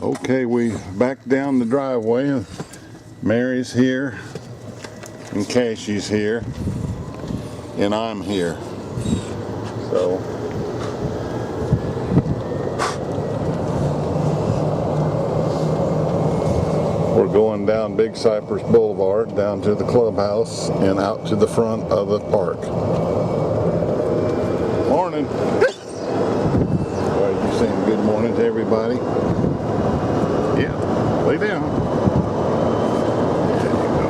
Okay, we back down the driveway. Mary's here, and Cassie's here, and I'm here. So we're going down Big Cypress Boulevard, down to the Clubhouse, and out to the front of the park. Morning. Are you saying good morning to everybody? Yeah, lay down. There you go.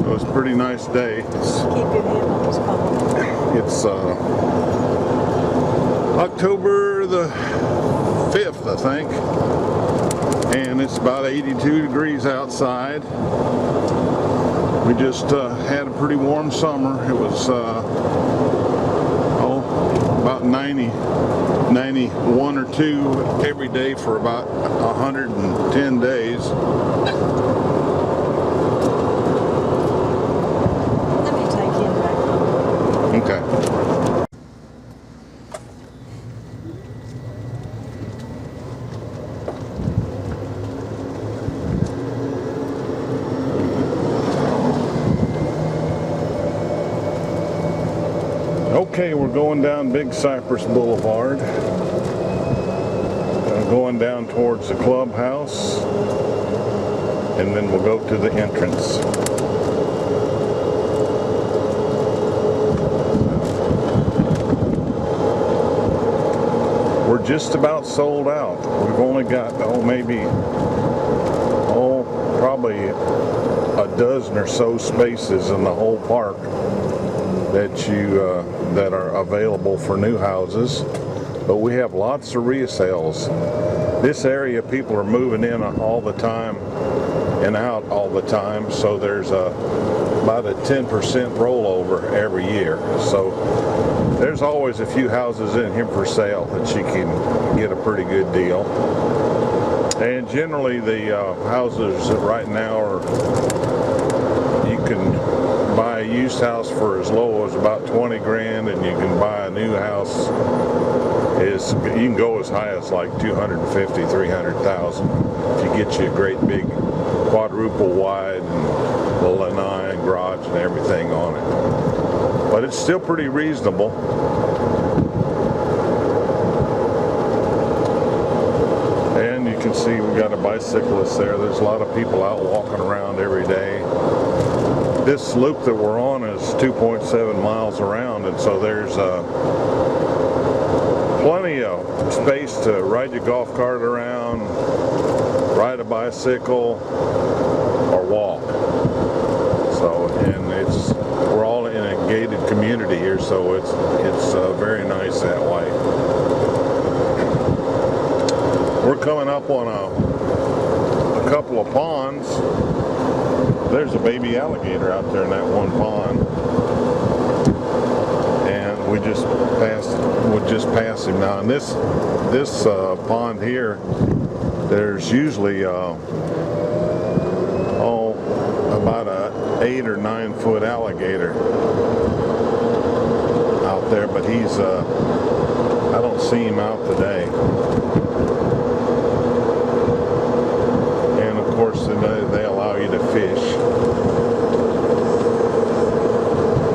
So it's a pretty nice day. Keep your hand on this phone. It's October the 5th, I think, and it's about 82 degrees outside. We just had a pretty warm summer. It was about 91 or 2 every day for about 110 days. Let me take him back home. Okay. Okay, we're going down Big Cypress Boulevard, going down towards the Clubhouse, and then we'll go to the entrance. We're just about sold out. We've only got, probably a dozen or so spaces in the whole park that are available for new houses, but we have lots of resales. This area, people are moving in all the time and out all the time, so there's about a 10% rollover every year. So there's always a few houses in here for sale that you can get a pretty good deal. And generally the houses right now are, you can buy a used house for as low as about 20 grand, and you can buy a new house you can go as high as like 250, 300,000 if you get you a great big quadruple wide and the lanai and garage and everything on it. But it's still pretty reasonable. And you can see we got a bicyclist there. There's a lot of people out walking around every day. This loop that we're on is 2.7 miles around, and so there's plenty of space to ride your golf cart around, ride a bicycle, or walk. So, and we're all in a gated community here, so it's very nice that way. We're coming up on a couple of ponds. There's a baby alligator out there in that one pond, and we just passed him. Now in this pond here, there's usually about a 8 or 9 foot alligator out there, but he's I don't see him out today. And of course they allow you to fish.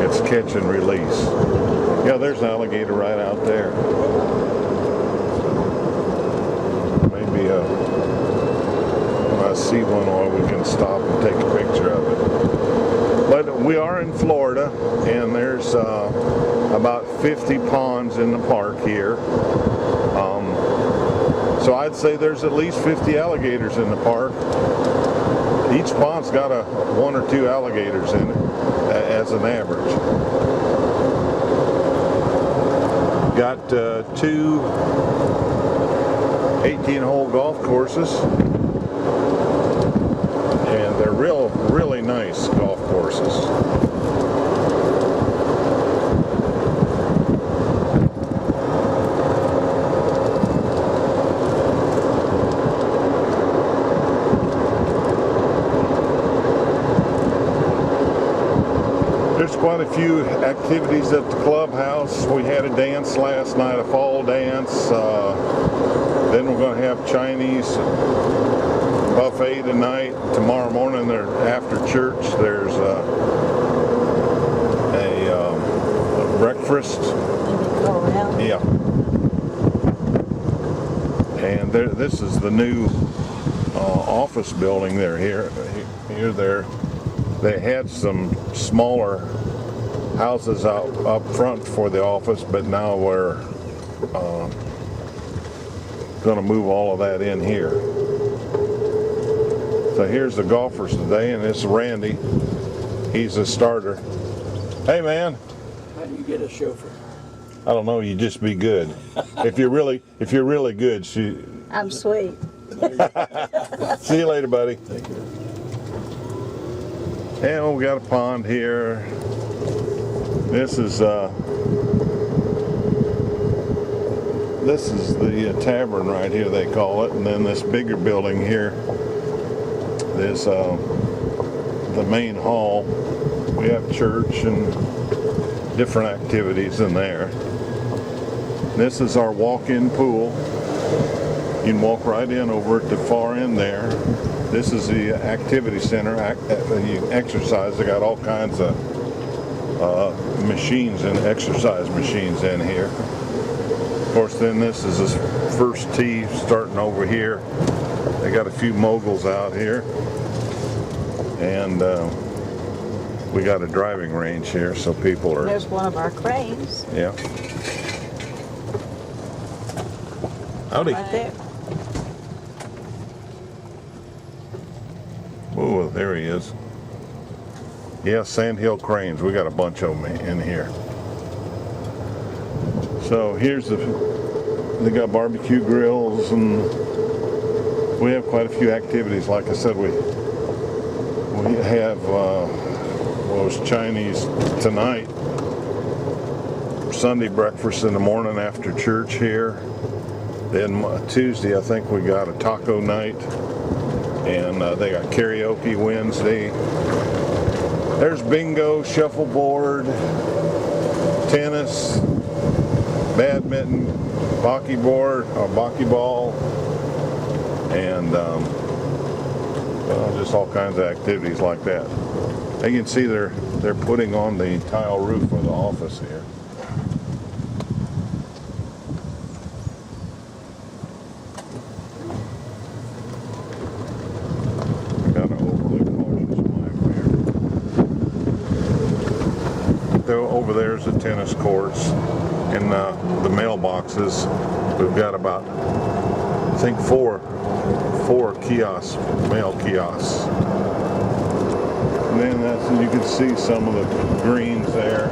It's catch and release. Yeah, there's an alligator right out there. Maybe when I see one, we can stop and take a picture of it. But we are in Florida, and there's about 50 ponds in the park here. So I'd say there's at least 50 alligators in the park. Each pond's got 1 or 2 alligators in it as an average. Got 2 18-hole golf courses, and they're really nice golf courses. There's quite a few activities at the Clubhouse. We had a dance last night, a fall dance. Then we're going to have Chinese buffet tonight. Tomorrow morning, there after church, there's a breakfast. Go around. Yeah. And this is the new office building there. Here, there. They had some smaller houses up front for the office, but now we're going to move all of that in here. So here's the golfers today, and it's Randy. He's a starter. Hey, man. How do you get a chauffeur? I don't know. You just be good. If you're really good, I'm sweet. See you later, buddy. Thank you. And we got a pond here. This is the tavern right here, they call it. And then this bigger building here is the main hall. We have church and different activities in there. This is our walk-in pool. You can walk right in over at the far end there. This is the activity center. You can exercise. They got all kinds of machines and exercise machines in here. Of course, then this is this first tee starting over here. They got a few moguls out here. And we got a driving range here, so people are... There's one of our cranes. Yeah. Howdy. Right there. Oh, there he is. Yeah, Sandhill cranes. We got a bunch of them in here. So here's they got barbecue grills, and we have quite a few activities. Like I said, we have was Chinese tonight, Sunday breakfast in the morning after church here. Then Tuesday, I think we got a taco night. And they got karaoke Wednesday. There's bingo, shuffleboard, tennis, badminton, bocce ball, and just all kinds of activities like that. You can see they're putting on the tile roof of the office here. Over there's the tennis courts and the mailboxes. We've got about, I think, four kiosks, mail kiosks. And then you can see some of the greens there.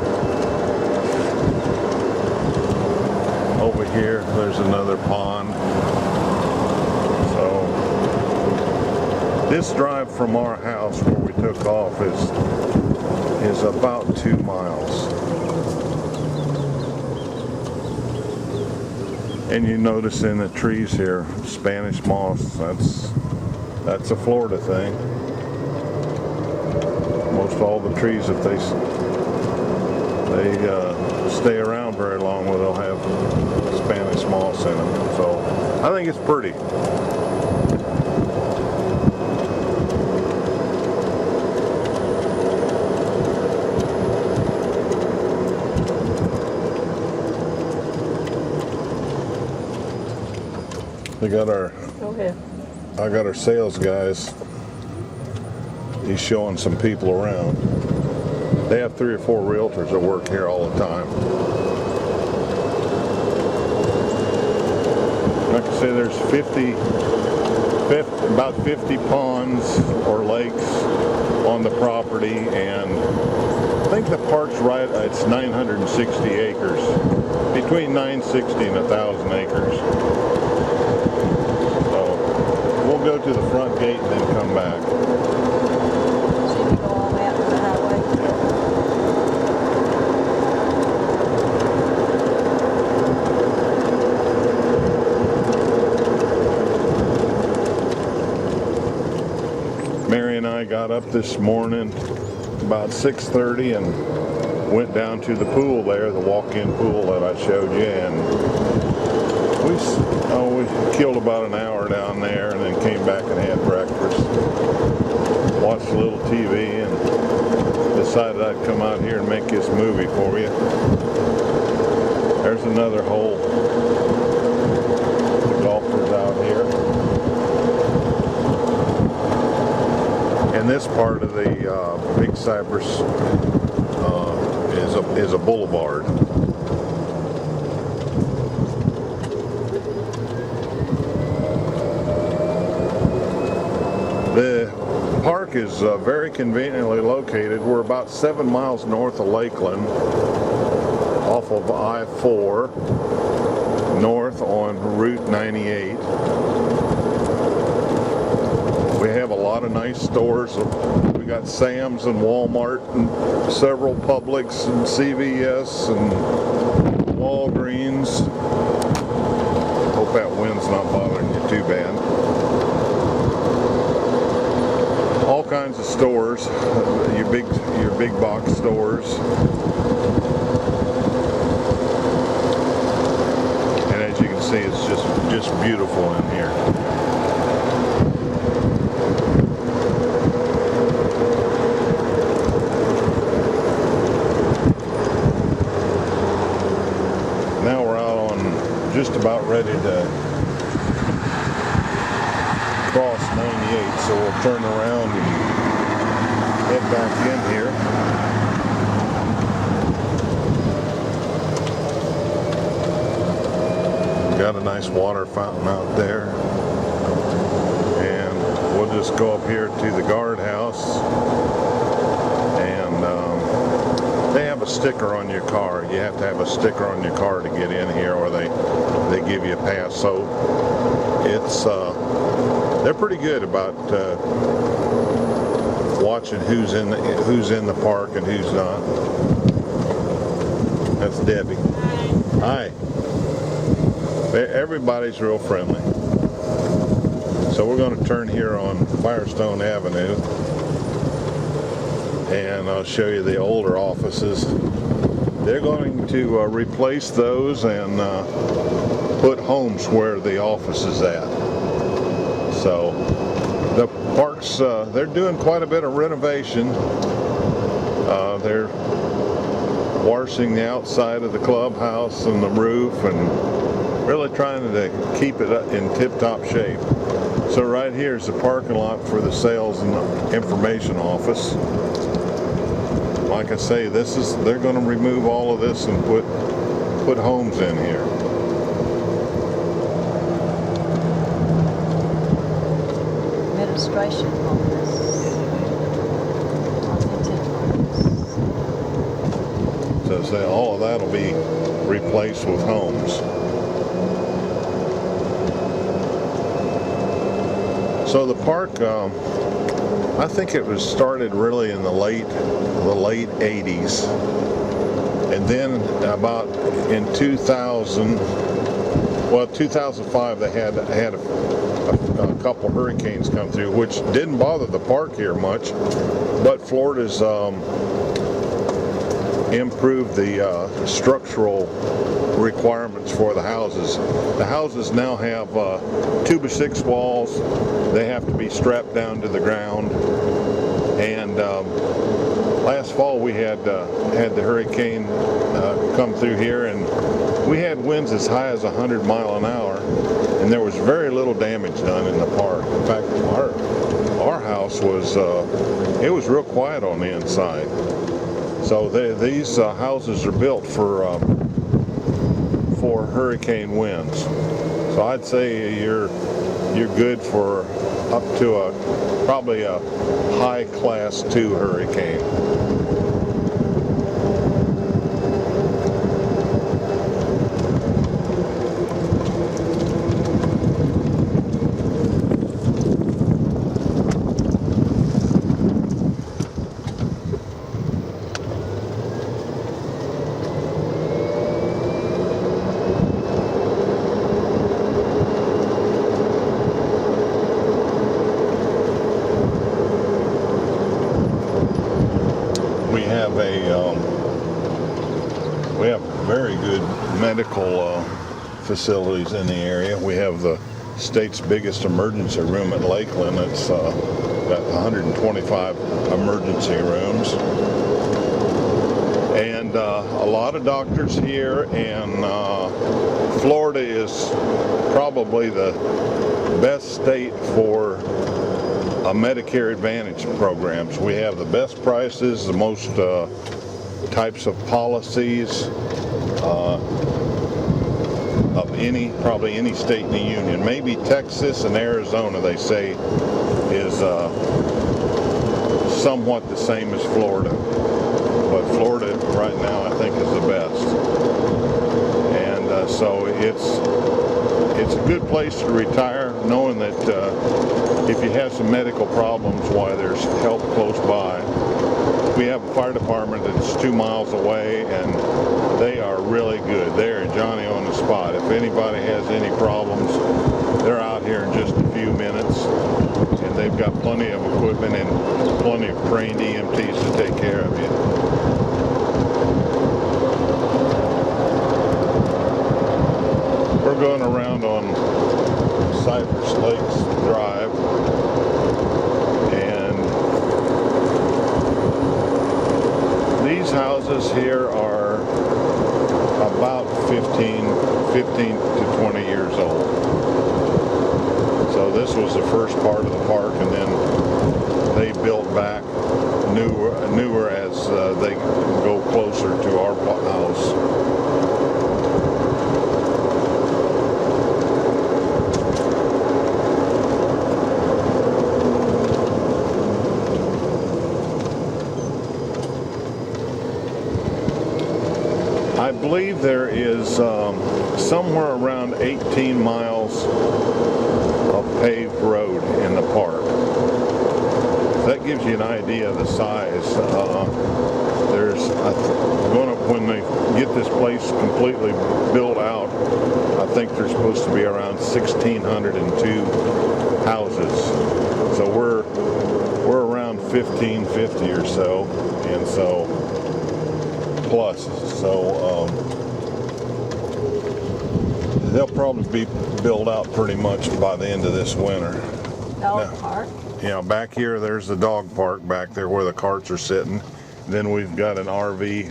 Over here, there's another pond. So this drive from our house where we took off is about 2 miles. And you notice in the trees here, Spanish moss, that's a Florida thing. Most all the trees, if they stay around very long, well, they'll have Spanish moss in them. So I think it's pretty. They got our, Go ahead. I got our sales guys. He's showing some people around. They have 3 or 4 realtors that work here all the time. Like I say, there's about 50 ponds or lakes on the property, and I think the park's right, it's 960 acres. Between 960 and 1,000 acres. We'll go to the front gate and then come back. So you can go all the way out to the highway. Mary and I got up this morning about 6:30 and went down to the pool there, the walk-in pool that I showed you, and we killed about an hour down there and then came back and had breakfast. Watched a little TV and decided I'd come out here and make this movie for you. There's another hole. The golfers out here. And this part of the Big Cypress is a boulevard. The park is very conveniently located. We're about 7 miles north of Lakeland, off of I-4, north on Route 98. We have a lot of nice stores. We got Sam's and Walmart and several Publix and CVS and Walgreens. Hope that wind's not bothering you too bad. All kinds of stores, your big box stores. And as you can see, it's just beautiful in here. Now we're out on just about ready to cross 98, so we'll turn around and head back in here. We've got a nice water fountain out there, and we'll just go up here to the guardhouse, and they have a sticker on your car. You have to have a sticker on your car to get in here, or they give you a pass. So it's they're pretty good about watching who's in the park and who's not. That's Debbie. Hi. Everybody's real friendly. So we're going to turn here on Firestone Avenue, and I'll show you the older offices. They're going to replace those and put homes where the office is at. So the parks, they're doing quite a bit of renovation. They're washing the outside of the clubhouse and the roof and really trying to keep it in tip-top shape. So right here is the parking lot for the sales and information office. Like I say, they're going to remove all of this and put homes in here. Administration office. So say all of that will be replaced with homes. So the park, I think it was started really in the late 80s, and then about in 2005 they had a couple hurricanes come through, which didn't bother the park here much, but Florida's improved the structural requirements for the houses. The houses now have 2x6 walls. They have to be strapped down to the ground. And last fall we had the hurricane come through here, and we had winds as high as 100 miles an hour, and there was very little damage done in the park. In fact, our house was it was real quiet on the inside. So these houses are built for hurricane winds. So I'd say you're good for up to probably a high class 2 hurricane. We medical facilities in the area. We have the state's biggest emergency room at Lakeland. It's got 125 emergency rooms. And a lot of doctors here, and Florida is probably the best state for Medicare Advantage programs. We have the best prices, the most types of policies of probably any state in the union. Maybe Texas and Arizona, they say, is somewhat the same as Florida. But Florida right now, I think, is the best. And so it's a good place to retire, knowing that if you have some medical problems, why there's help close by. We have a fire department that's 2 miles away, and they are really good. They're Johnny on the spot. If anybody has any problems, they're out here in just a few minutes, and they've got plenty of equipment and plenty of trained EMTs to take care of you. We're going around on Cypress Lakes Drive, and these houses here are about 15 to 20 years old. So this was the first part of the park, and then they built back newer as they go closer to our house. I believe there is somewhere around 18 miles of paved road in the park. That gives you an idea of the size. When they get this place completely built out, I think there's supposed to be around 1,602 houses. So we're around 1,550 or so, and so plus. So they'll probably be built out pretty much by the end of this winter. Dog park? Yeah, back here there's the dog park back there where the carts are sitting. Then we've got an RV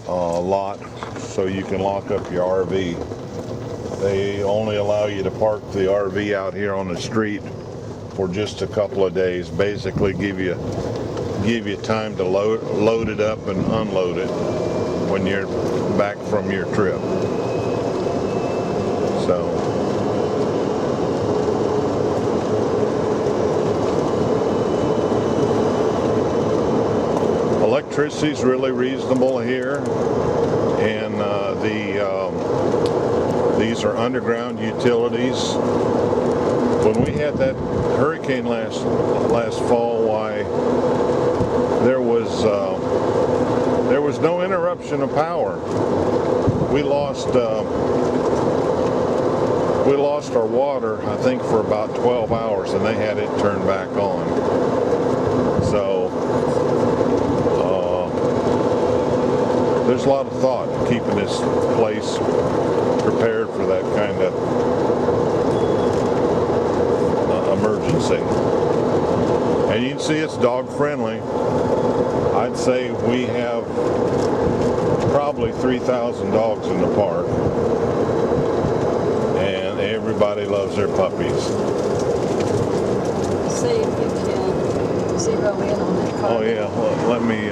lot, so you can lock up your RV. They only allow you to park the RV out here on the street for just a couple of days. Basically give you time to load it up and unload it when you're back from your trip. So electricity's really reasonable here, and these are underground utilities. When we had that hurricane last fall, why there was no interruption of power. We lost our water, I think, for about 12 hours, and they had it turned back on. So there's a lot of thought in keeping this place prepared for that kind of emergency. And you can see it's dog friendly. I'd say we have probably 3,000 dogs in the park, and everybody loves their puppies. See if you can zero in on that car. Oh yeah, well, let me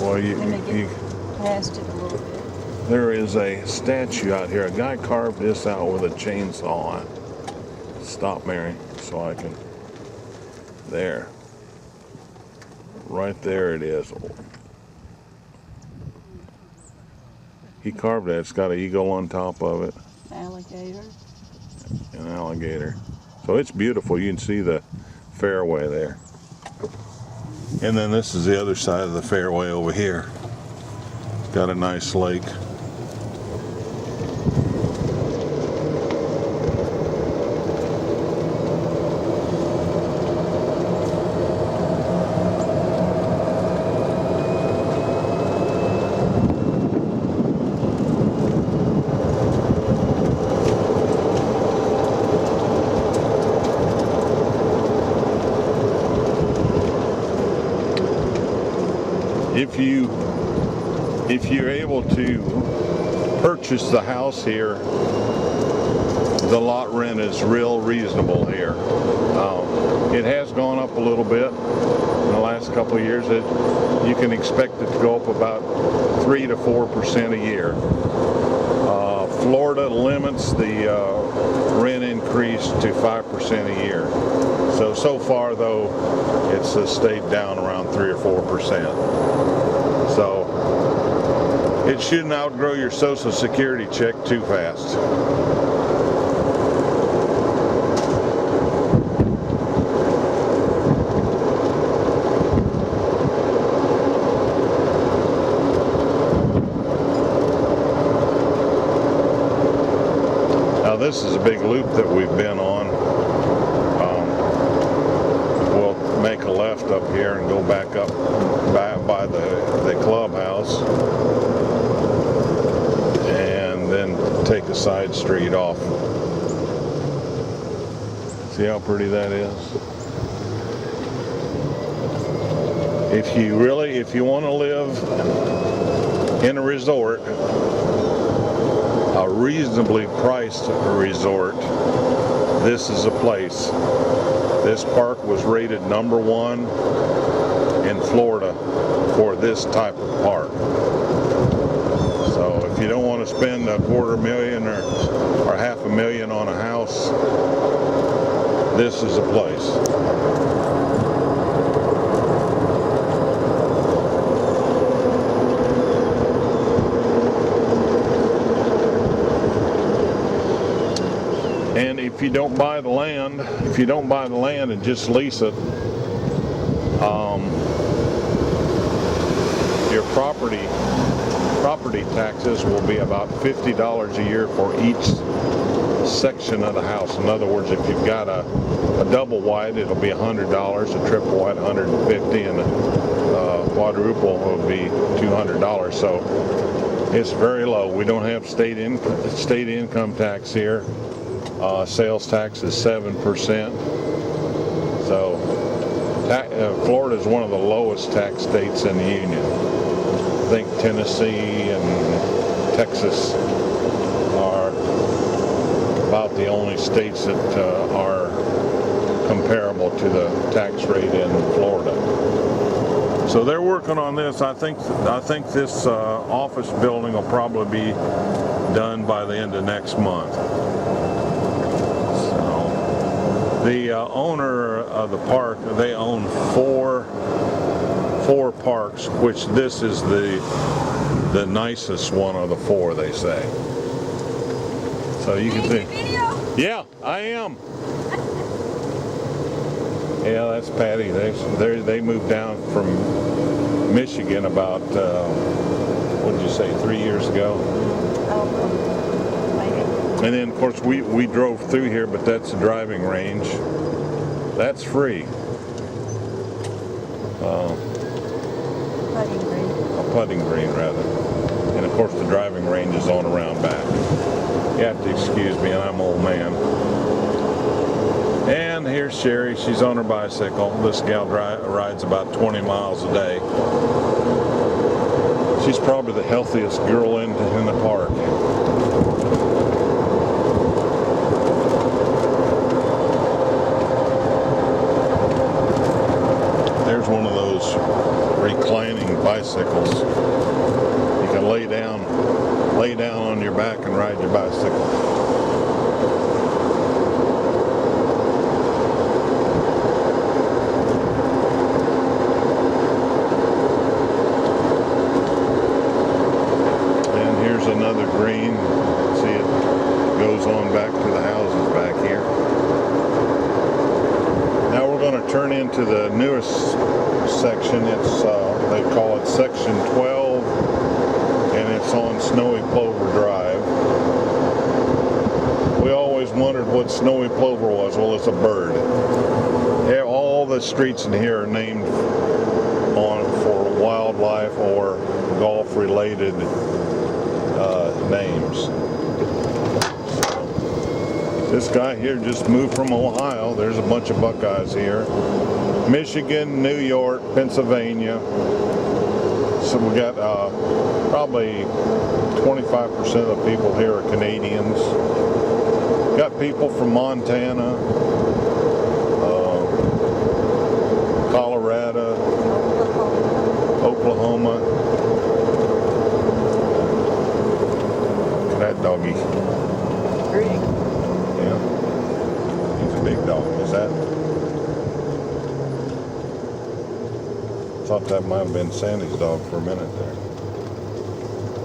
Let me get past it a little bit. there is a statue out here. A guy carved this out with a chainsaw. Stop, Mary, so I can. There. Right there it is. He carved that. It's got an eagle on top of it. Alligator. An alligator. So it's beautiful. You can see the fairway there. And then this is the other side of the fairway over here. Got a nice lake. if you're able to purchase the house here, the lot rent is real reasonable here. It has gone up a little bit in the last couple of years. You can expect it to go up about 3 to 4% a year. Florida limits the rent increase to 5% a year. So far though, it's stayed down around 3 or 4%. So it shouldn't outgrow your Social Security check too fast. This is a big loop that we've been on. We'll make a left up here and go back up by the clubhouse and then take a side street off. See how pretty that is? If you want to live in a resort, a reasonably priced resort, this is a place. This park was rated #1 in Florida for this type of park. So if you don't want to spend $250,000 or $500,000 on a house, this is a place. And if you don't buy the land, and just lease it, your property taxes will be about $50 a year for each section of the house. In other words, if you've got a double wide, it'll be $100, a triple wide $150, and a quadruple will be $200. So it's very low. We don't have state income tax here. Sales tax is 7%. So Florida is one of the lowest tax states in the union. I think Tennessee and Texas are about the only states that are comparable to the tax rate in Florida. So they're working on this. I think this office building will probably be done by the end of next month. The owner of the park, they own four parks, which this is the nicest one of the four, they say. So you can see. Yeah, I am. Yeah, that's Patty. They moved down from Michigan about what did you say, 3 years ago? And then, of course, we drove through here, but that's a driving range. That's free. Putting green. A putting green, rather. And, of course, the driving range is on around back. You have to excuse me, I'm an old man. And here's Sherry. She's on her bicycle. This gal rides about 20 miles a day. She's probably the healthiest girl in the park. There's one of those reclining bicycles. You can lay down on your back and ride your bicycle. And here's another green. See, it goes on back to the houses back here. Now we're going to turn into the newest section. It's they call it section 12, and it's on Snowy Plover Drive. We always wondered what Snowy Plover was. Well, it's a bird. Yeah, all the streets in here are named for wildlife or golf-related names. This guy here just moved from Ohio. There's a bunch of Buckeyes here. Michigan, New York, Pennsylvania. So we got probably 25% of the people here are Canadians. Got people from Montana, Colorado, Oklahoma. That doggy. Greg. Yeah. He's a big dog. Is that? Thought that might have been Sandy's dog for a minute there.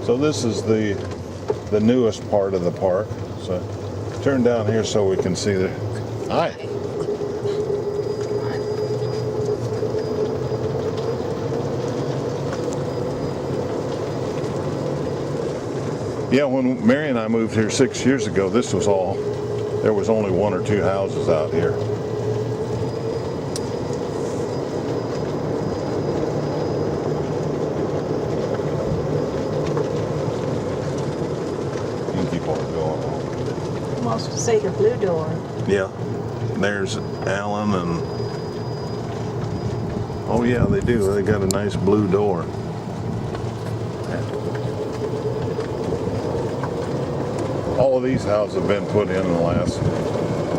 So this is the newest part of the park. So turn down here so we can see the. Hi. Yeah, when Mary and I moved here 6 years ago, this was all. There was only 1 or 2 houses out here. Wants to see the blue door. Yeah, there's Alan and oh yeah, they do. They got a nice blue door. All of these houses have been put in the last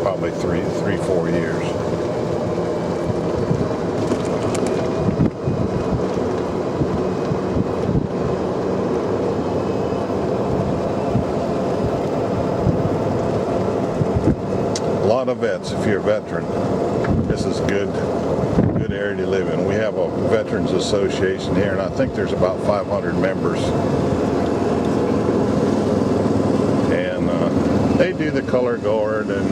probably 3-4 years. A lot of vets. If you're a veteran, this is good area to live in. We have a veterans association here, and I think there's about 500 members. And they do the color guard, and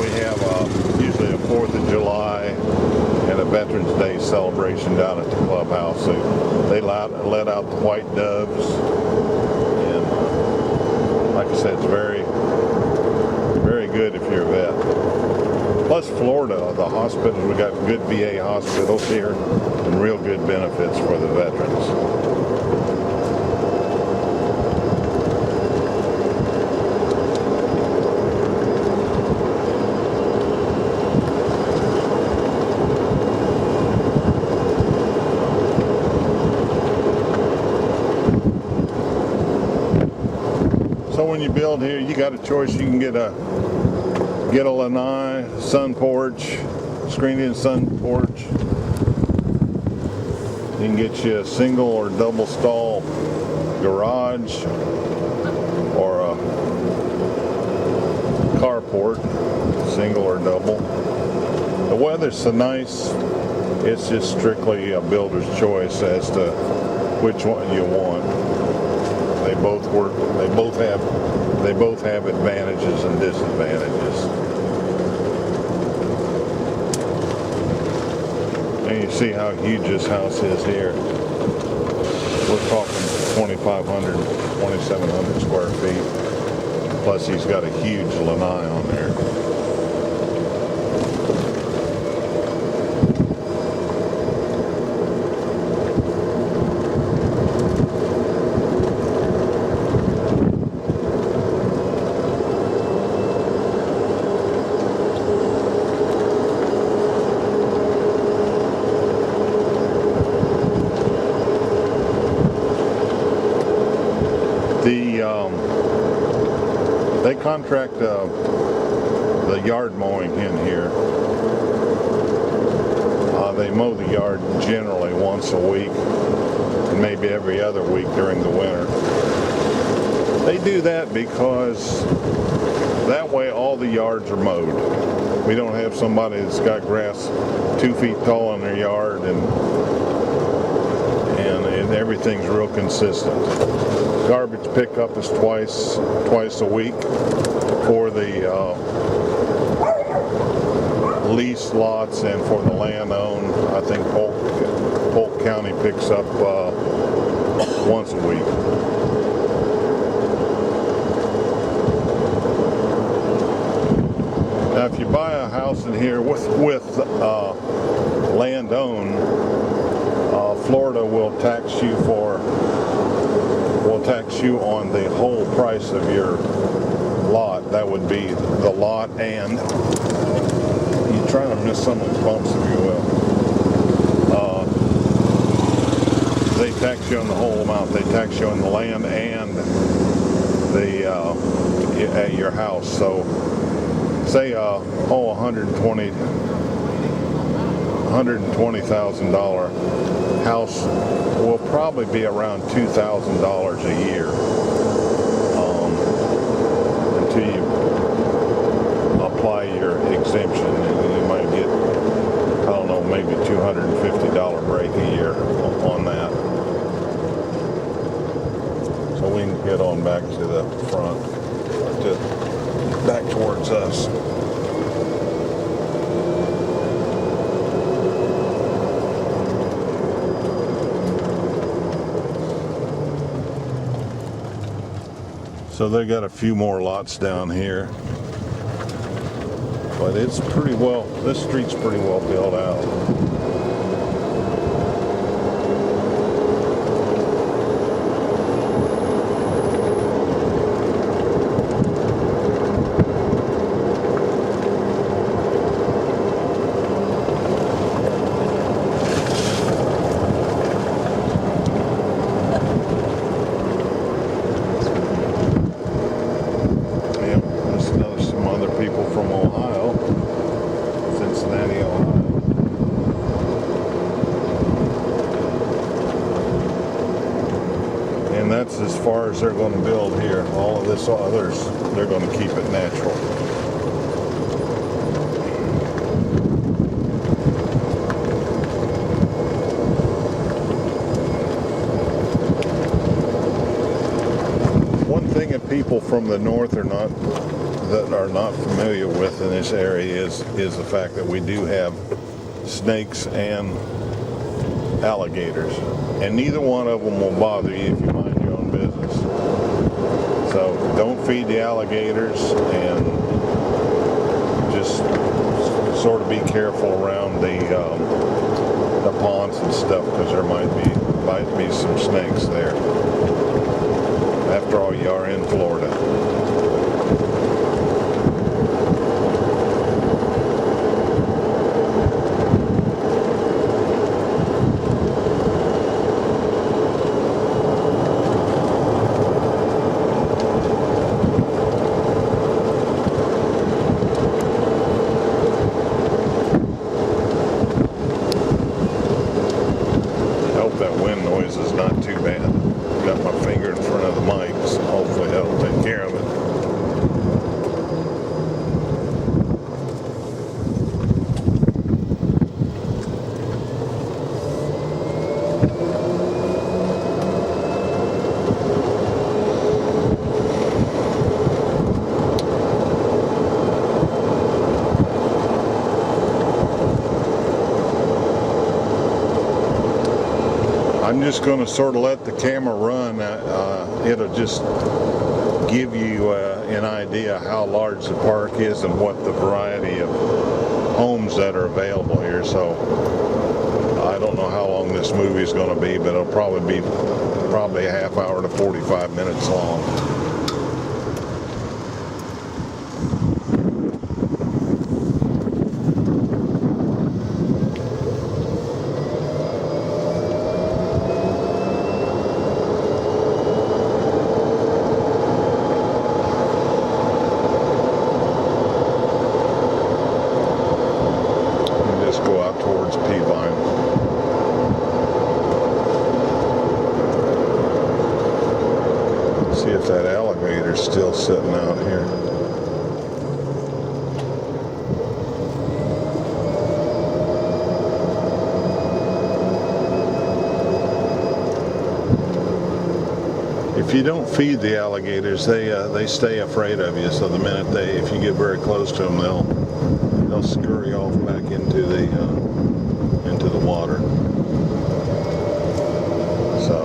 we have usually a 4th of July and a Veterans Day celebration down at the Clubhouse. So they let out the white doves, and like I said, it's very good if you're a vet. Plus Florida, the hospitals, we got good VA hospitals here and real good benefits for the veterans. So when you build here, you got a choice. You can get a lanai, sun porch, screened-in sun porch. You can get you a single or double stall garage or a carport, single or double. The weather's so nice, it's just strictly a builder's choice as to which one you want. They both work. They both have advantages and disadvantages. And you see how huge this house is here. We're talking 2,500, 2,700 square feet. Plus he's got a huge lanai on there. They contract the yard mowing in here. They mow the yard generally once a week and maybe every other week during the winter. They do that because that way all the yards are mowed. We don't have somebody that's got grass 2 feet tall in their yard and everything's real consistent. Garbage pickup is twice a week for the lease lots, and for the land owned, I think Polk County picks up once a week. Now, if you buy a house in here with land owned, Florida will tax you on the whole price of your lot. That would be the lot, and you try to miss some of those bumps if you will. they tax you on the whole amount. They tax you on the land and the at your house. So say $120,000 house will probably be around $2,000 a year until you apply your exemption, and you might get, I don't know, maybe $250 break a year on that. So we can get on back to the front, back towards us. So they got a few more lots down here, but it's pretty well, this street's pretty well built out. And that's as far as they're going to build here. All of this others, they're going to keep it natural. One thing that people from the north are not familiar with in this area is the fact that we do have snakes and alligators, and neither one of them will bother you if you mind your own business. So don't feed the alligators, and just sort of be careful around the ponds and stuff, because there might be some snakes there. After all, you are in Florida. Is not too bad. Got my finger in front of the mic, so hopefully that'll take care of it. I'm just going to sort of let the camera run. It'll just give you an idea how large the park is and what the variety of homes that are available here. So I don't know how long this movie is going to be, but it'll probably be a half hour to 45 minutes long. See if that alligator's still sitting out here. If you don't feed the alligators, they stay afraid of you. So the minute if you get very close to them, they'll scurry off back into the water. So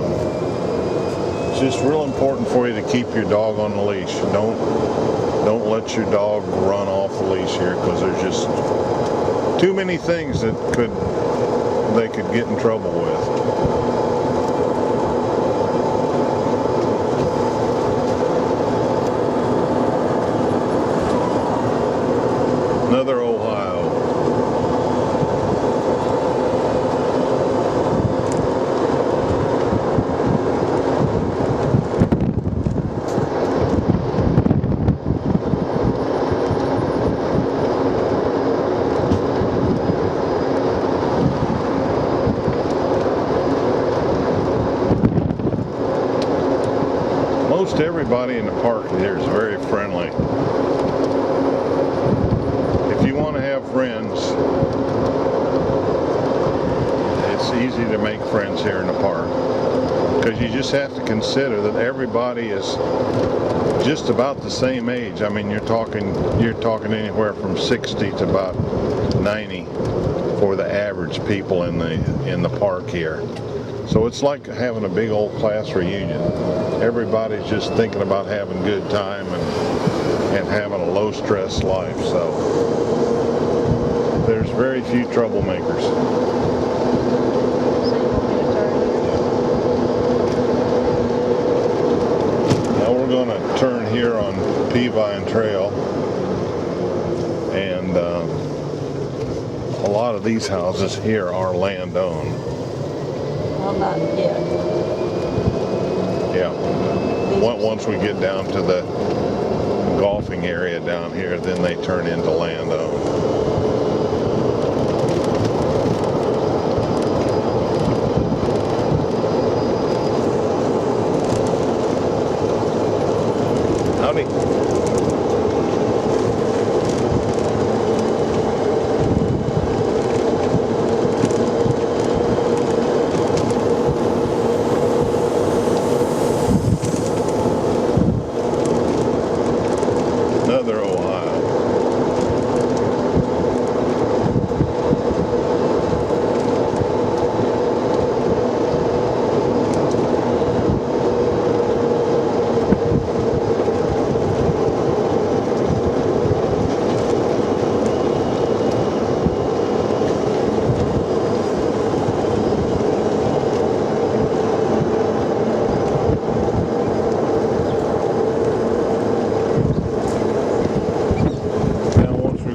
it's just real important for you to keep your dog on the leash. Don't let your dog run off the leash here, because there's just too many things that they could get in trouble with. Another Ohio. Most everybody in the park here is very friendly. If you want to have friends, it's easy to make friends here in the park, because you just have to consider that everybody is just about the same age. I mean, you're talking anywhere from 60 to about 90 for the average people in the park here. So it's like having a big old class reunion. Everybody's just thinking about having a good time and having a low stress life. So there's very few troublemakers. Now we're going to turn here on Peavine Trail, and a lot of these houses here are land owned. Well, not yet. Yeah. Once we get down to the golfing area down here, then they turn into land owned. Howdy. Another Ohio.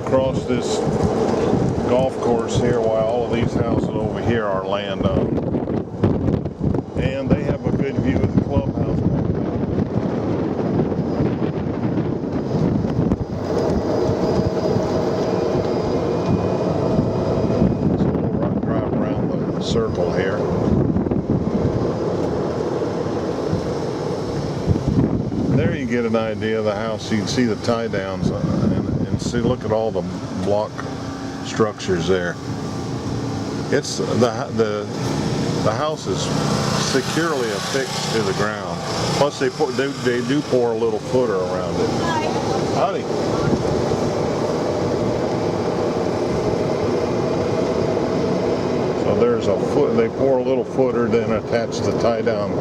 Across this golf course here, while all of these houses over here are land owned, and they have a good view of the clubhouse. So we'll drive around the circle here. There you get an idea of the house. You can see the tie downs. See, look at all the block structures there. It's the house is securely affixed to the ground. Plus, they do pour a little footer around it. Howdy. So there's a foot. They pour a little footer, then attach the tie down.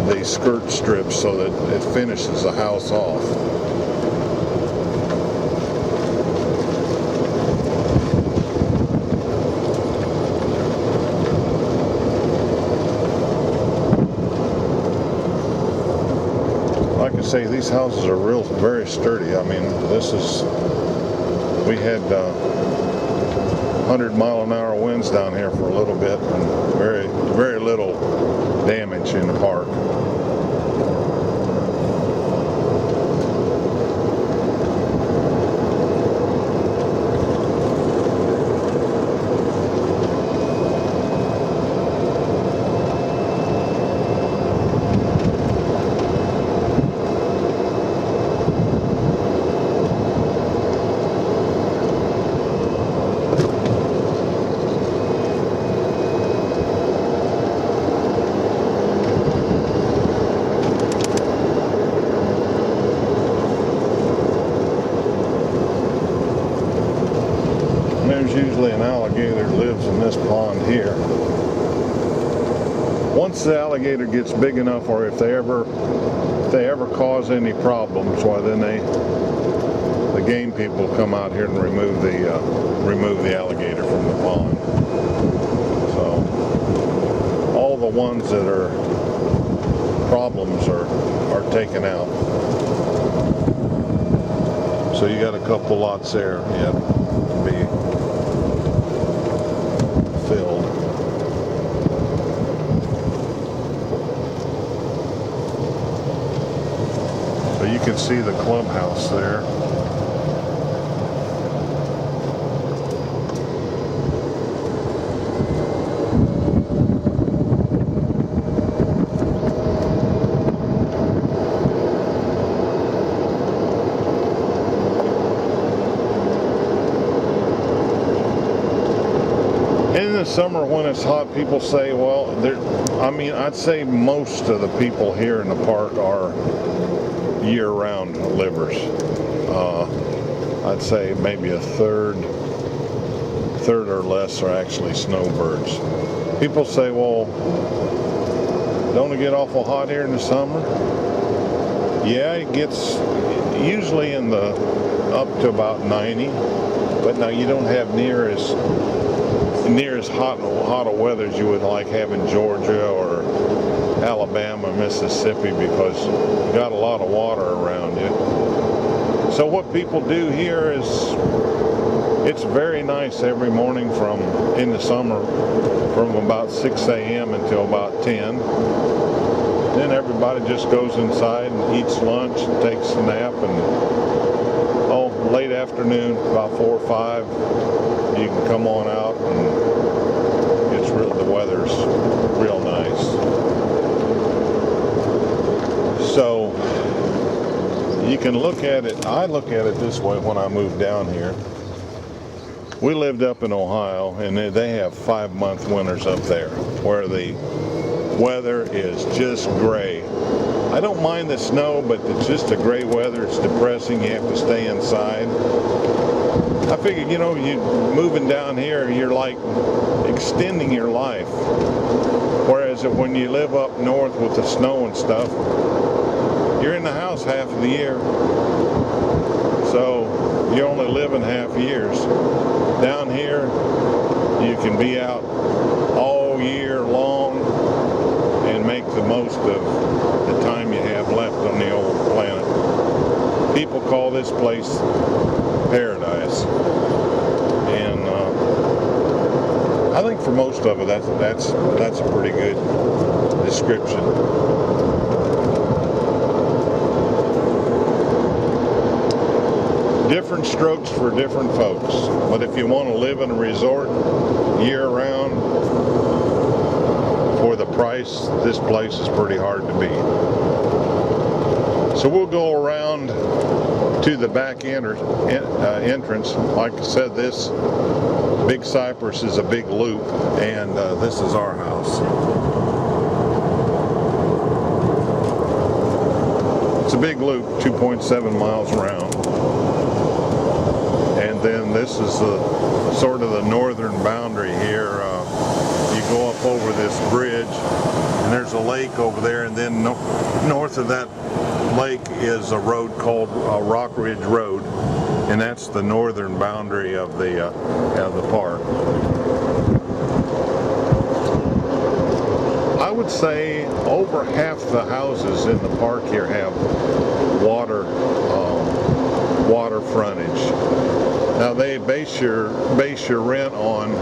The skirt strips so that it finishes the house off. Like I say, these houses are very sturdy. I mean, we had 100-mile-an-hour winds down here for a little bit, and very little damage in the park. There's usually an alligator that lives in this pond here. Once the alligator gets big enough, or if they ever cause any problems, well, then the game people come out here and remove the alligator from the pond. So all the ones that are problems are taken out. So you got a couple lots there yet to be filled. So you can see the clubhouse there. summer when it's hot, people say, well, I'd say most of the people here in the park are year-round livers. I'd say maybe a third or less are actually snowbirds. People say, well, don't it get awful hot here in the summer? Yeah, it gets usually up to about 90, but now you don't have near as hot a weather as you would like have in Georgia or Alabama, Mississippi, because you got a lot of water around you. So what people do here is, it's very nice every morning in the summer from about 6 a.m. until about 10. Then everybody just goes inside and eats lunch and takes a nap, and late afternoon, about 4 or 5, you can come on out, and the weather's real nice. So you can look at it, I look at it this way when I moved down here. We lived up in Ohio, and they have 5-month winters up there where the weather is just gray. I don't mind the snow, but it's just a gray weather. It's depressing. You have to stay inside. I figured, you moving down here, you're like extending your life. Whereas when you live up north with the snow and stuff, you're in the house half of the year. So you only live in half years. Down here, you can be out all year long and make the most of the time you have left on the old planet. People call this place paradise. And I think for most of it, that's a pretty good description. Different strokes for different folks. But if you want to live in a resort year-round for the price, this place is pretty hard to beat. So we'll go around to the back entrance. Like I said, this Big Cypress is a big loop, and this is our house. It's a big loop, 2.7 miles around. And then this is sort of the northern boundary here. You go up over this bridge, and there's a lake over there, and then north of that lake is a road called Rock Ridge Road, and that's the northern boundary of the park. I would say over half the houses in the park here have water frontage. Now they base your rent on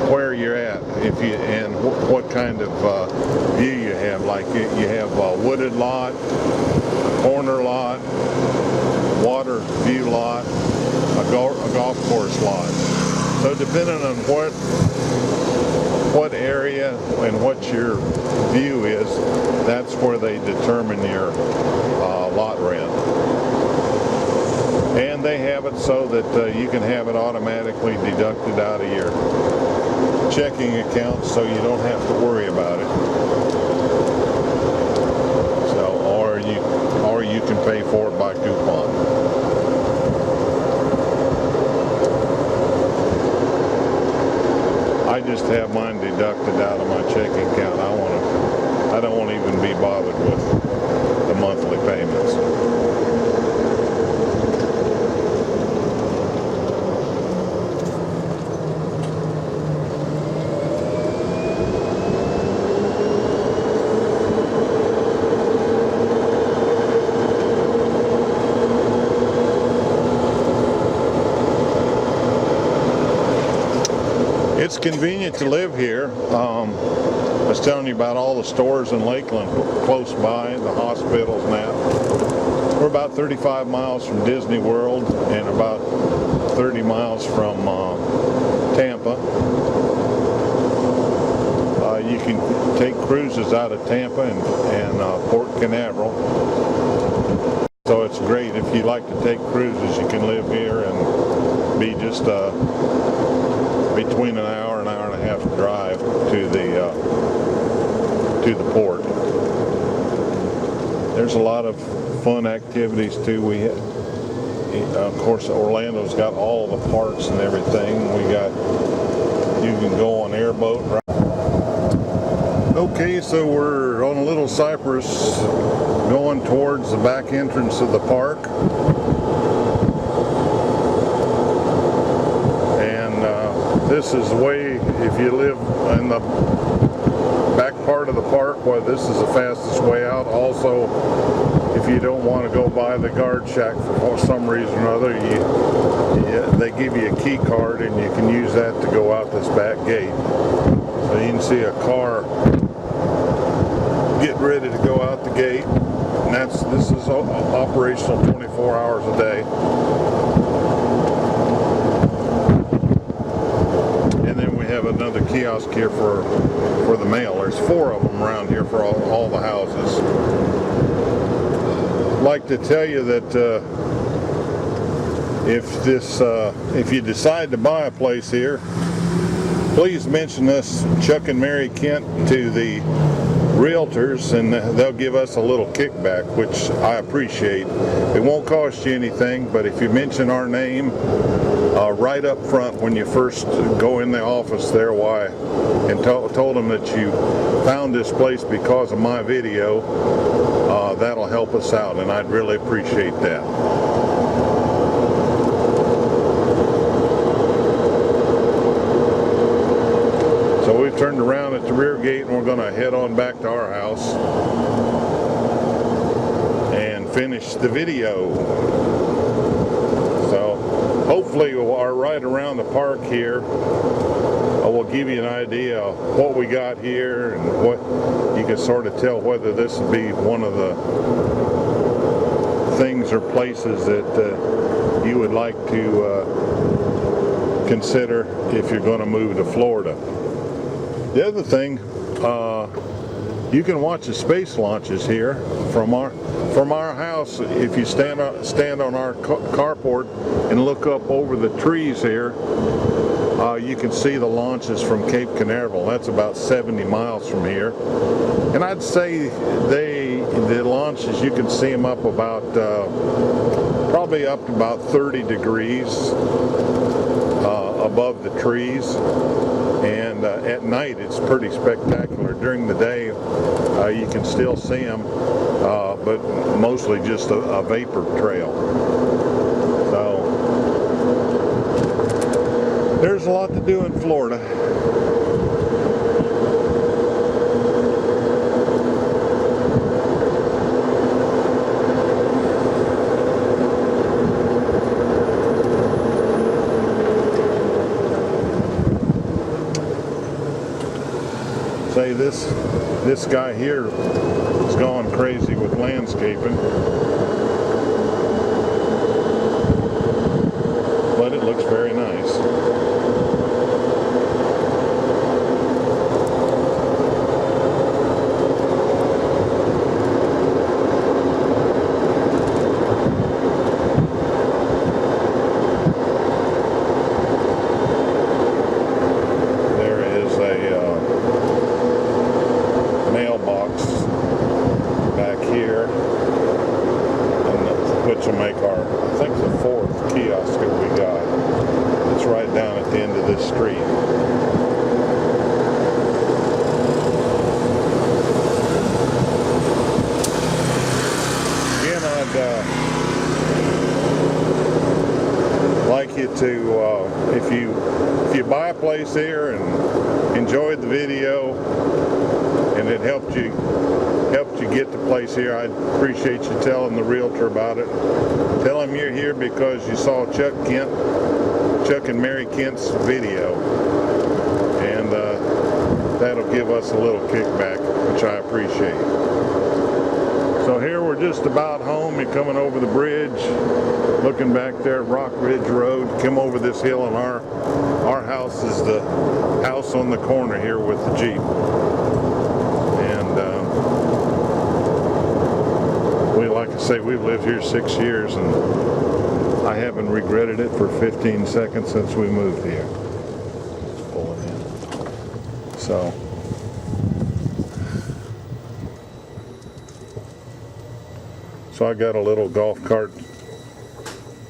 where you're at, and what kind of view you have. Like you have a wooded lot, a corner lot, water view lot, a golf course lot. So depending on what area and what your view is, that's where they determine your lot rent. And they have it so that you can have it automatically deducted out of your checking account, so you don't have to worry about it. So, or you can pay for it by coupon. I just have mine deducted out of my checking account. I don't want to even be bothered with the monthly payments. It's convenient to live here. I was telling you about all the stores in Lakeland close by, the hospitals and that. We're about 35 miles from Disney World and about 30 miles from Tampa. You can take cruises out of Tampa and Port Canaveral. So it's great. If you like to take cruises, you can live here and be just between an hour and a half drive to the port. There's a lot of fun activities too. Of course, Orlando's got all the parks and everything. You can go on airboat. Okay, so we're on Little Cypress going towards the back entrance of the park. And this is the way, if you live in the back part of the park, well, this is the fastest way out. Also, if you don't want to go by the guard shack for some reason or other, they give you a key card and you can use that to go out this back gate. So you can see a car getting ready to go out the gate, and this is operational 24 hours a day. And then we have another kiosk here for the mail. There's 4 of them around here for all the houses. I'd like to tell you that if you decide to buy a place here, please mention us, Chuck and Mary Kent, to the realtors, and they'll give us a little kickback, which I appreciate. It won't cost you anything, but if you mention our name right up front when you first go in the office there, and told them that you found this place because of my video, that'll help us out, and I'd really appreciate that. So we've turned around at the rear gate and we're going to head on back to our house and finish the video. So hopefully our ride around the park here will give you an idea of what we got here and what you can sort of tell whether this would be one of the things or places that you would like to consider if you're going to move to Florida. The other thing, you can watch the space launches here from our house. If you stand on our carport and look up over the trees here, you can see the launches from Cape Canaveral. That's about 70 miles from here, and I'd say the launches, you can see them up about probably up to about 30 degrees above the trees. And at night it's pretty spectacular. During the day you can still see them, but mostly just a vapor trail. So there's a lot to do in Florida. Say this guy here has gone crazy with landscaping, but it looks very nice. Which will make our, I think, the 4th kiosk that we got. It's right down at the end of this street. Again, I'd like you to, if you buy a place here and enjoyed the video and it helped you get the place here, I'd appreciate you telling the realtor about it. Tell him you're here because you saw Chuck and Mary Kent's video, and that'll give us a little kickback, which I appreciate. So here we're just about home. You're coming over the bridge, looking back there at Rock Ridge Road. Come over this hill, and our house is the house on the corner here with the Jeep. Like I say, we've lived here 6 years, and I haven't regretted it for 15 seconds since we moved here. So I got a little golf cart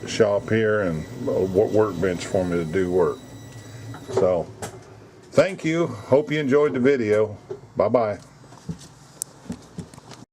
shop here and a workbench for me to do work. So thank you. Hope you enjoyed the video. Bye-bye.